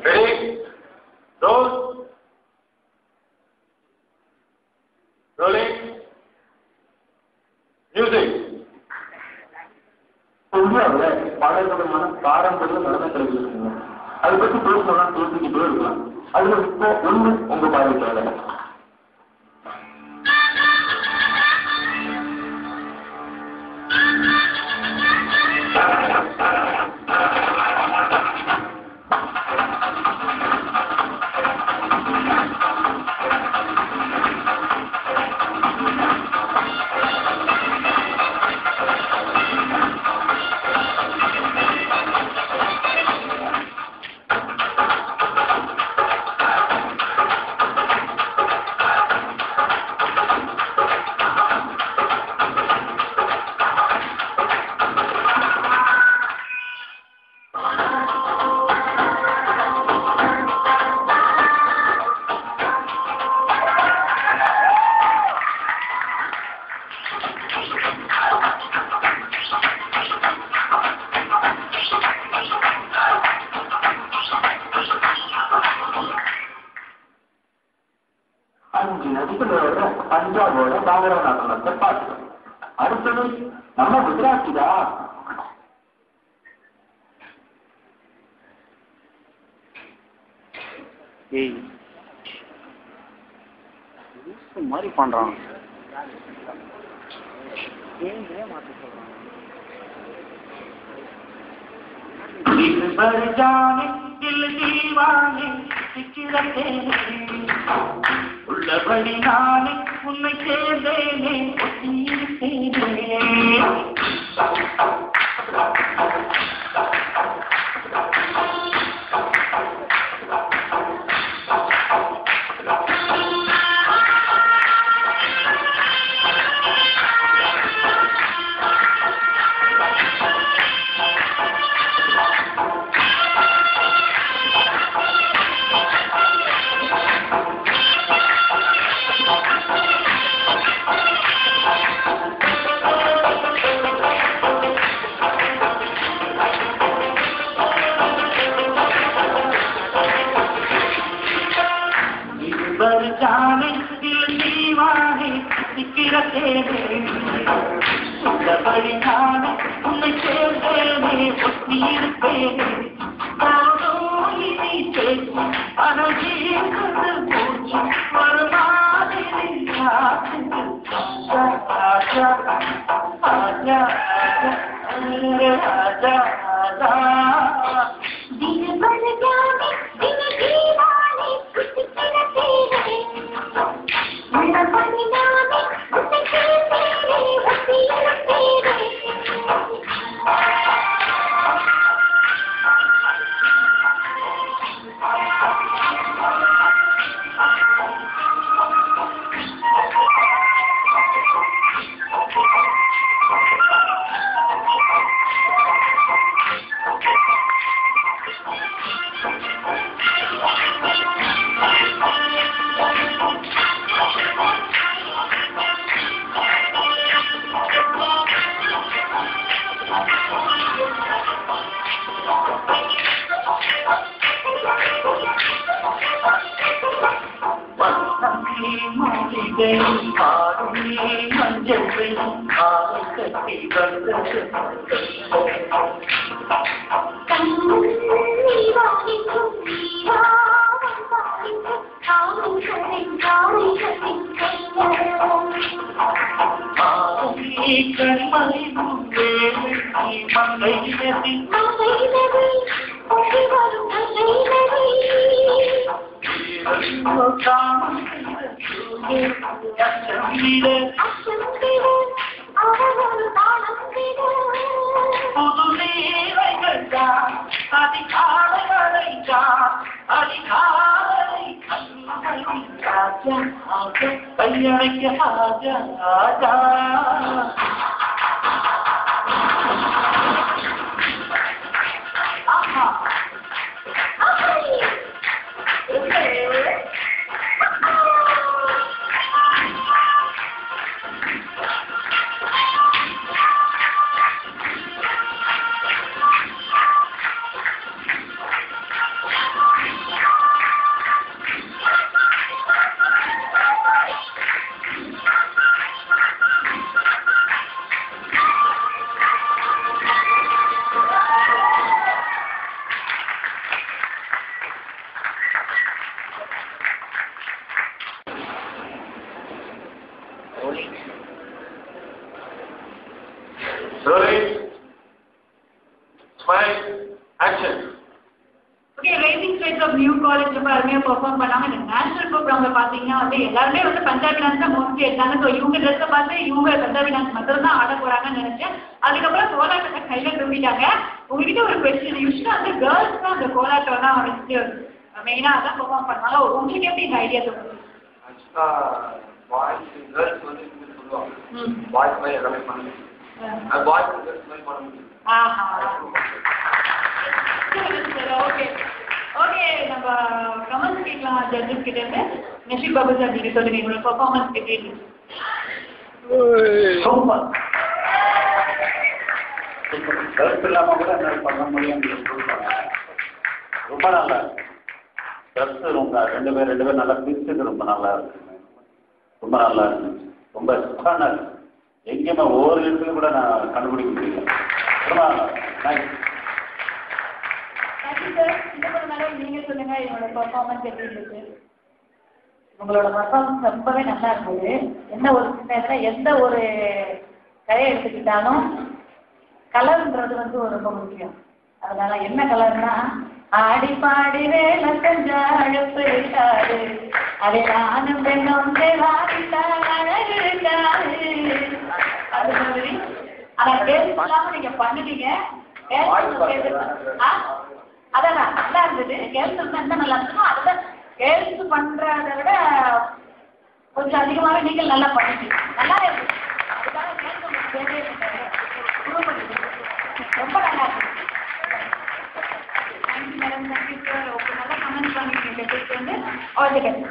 Ready? Roll. Rolling. Music. இந்தியாவில் பல விதமான பாரம்பரிய நடன கலைகள் இருக்குங்க. அதை பற்றி பேசணும்னா பேசிக்கிட்டே இருக்கலாம். அதுல இப்போ ஒண்ணு உங்க பார்வைக்காக. பஞ்சாபோட பாங்கரா நடனத்தை பார்க்கிறோம். அடுத்தது நம்ம குஜராத்திடா. மாதிரி பண்றான். உள்ளபடி நானே உன்னை சேர்ந்தேனே जाने दिल दीवाने फिक्र तेरे बड़ी जाने उन्हें तेरे उसीर तेरे नीचे अनजीत पूछ फरमाने आजा आजा आजा आजा दिल भर जाने दिल दीवाने मेरा परिणाम उसे तेरे वसीले तेरे action. Okay, rising states of new college ரொம்ப அருமையாக பெர்ஃபார்ம் பண்ணாங்க. இந்த நேஷனல் ப்ரோக்ராம்ல பார்த்தீங்கன்னா வந்து எல்லாருமே வந்து பஞ்சாபி டான்ஸ் தான் மோஸ்ட்லி எடுத்தாங்க. ஸோ இவங்க ட்ரெஸ்ஸை பார்த்து இவங்க பஞ்சாபி டான்ஸ் மட்டும் தான் ஆட போறாங்கன்னு நினைச்சேன். அதுக்கப்புறம் கோலாட்டத்தை கையில் தூக்கிட்டாங்க. உங்ககிட்ட ஒரு கொஸ்டின், யூஸ்வலாக வந்து கேர்ள்ஸ் தான் அந்த கோலாட்டம் தான் வந்துட்டு மெயினாக அதான் பெர்ஃபார்ம் பண்ணுவாங்க. உங்களுக்கு எப்படி இந்த ஐடியா தோணுது? பாய்ஸ் கேர்ள்ஸ் வந்து சொல்லுவாங்க பாய்ஸ் மாதிரி எல்லாமே பண்ணுங்க, அது பாய்ஸ் கேர்ள்ஸ் மாதிரி பண்ண முடியும். ஓகே ஓகே, நம்ம கமெண்ட்ஸ் கேட்கலாம் ஜட்ஜஸ் கிட்ட இருந்து. நஷீப் பாபு சார் நீங்க சொல்லுங்க உங்களோட பெர்ஃபார்மன்ஸ் எப்படி இருக்கு? சூப்பர். கருத்து இல்லாமல் கூட என்ன பண்ண முடியும். ரொம்ப நல்லா ட்ரெஸ்ஸு ரொம்ப ரெண்டு பேர் நல்லா பிரிச்சது ரொம்ப நல்லா இருக்குங்க. ரொம்ப நல்லா இருந்துச்சு. ரொம்ப சுகானா இருக்கு. எங்கேயுமே ஒவ்வொரு இடத்துலையும் கூட நான் கண்டுபிடிக்க முடியல. ரொம்ப நல்லா தேங்க்ஸ். Thank you sir. இன்னும் மேடம் நீங்க சொல்லுங்க என்னோட பெர்ஃபார்மன்ஸ் எப்படி இருக்கு? உங்களோட பெர்ஃபார்மன்ஸ் ரொம்பவே நல்லா இருந்தது. என்ன ஒரு சின்ன எந்த ஒரு கலையை எடுத்துக்கிட்டாலும் கலர்ன்றது வந்து ரொம்ப முக்கியம். அதனால என்ன கலர்னா ஆடி பாடி வேலை செஞ்ச அழுப்பு இருக்காது, அதை நானும் பெண்ணும் வாடித்தால் அழகு இருக்காது. அது மாதிரி ஆனா கேள்வி இல்லாம நீங்க பண்ணுவீங்க. அதான் நல்லா இருந்தது. கேள்வி என்ன நல்லா இருந்ததுன்னா அதுதான் கேள்வி பண்றதை விட கொஞ்சம் அதிகமாக நீங்கள் நல்லா பண்ணுவீங்க. நல்லா இருக்கு. அதுக்காக கேள்வி ரொம்ப நல்லா இருக்கு. Thank you madam. Thank you sir. Okay, நல்லா கமெண்ட் பண்ணிருக்கீங்க. வந்து ஆல் தி பெஸ்ட்.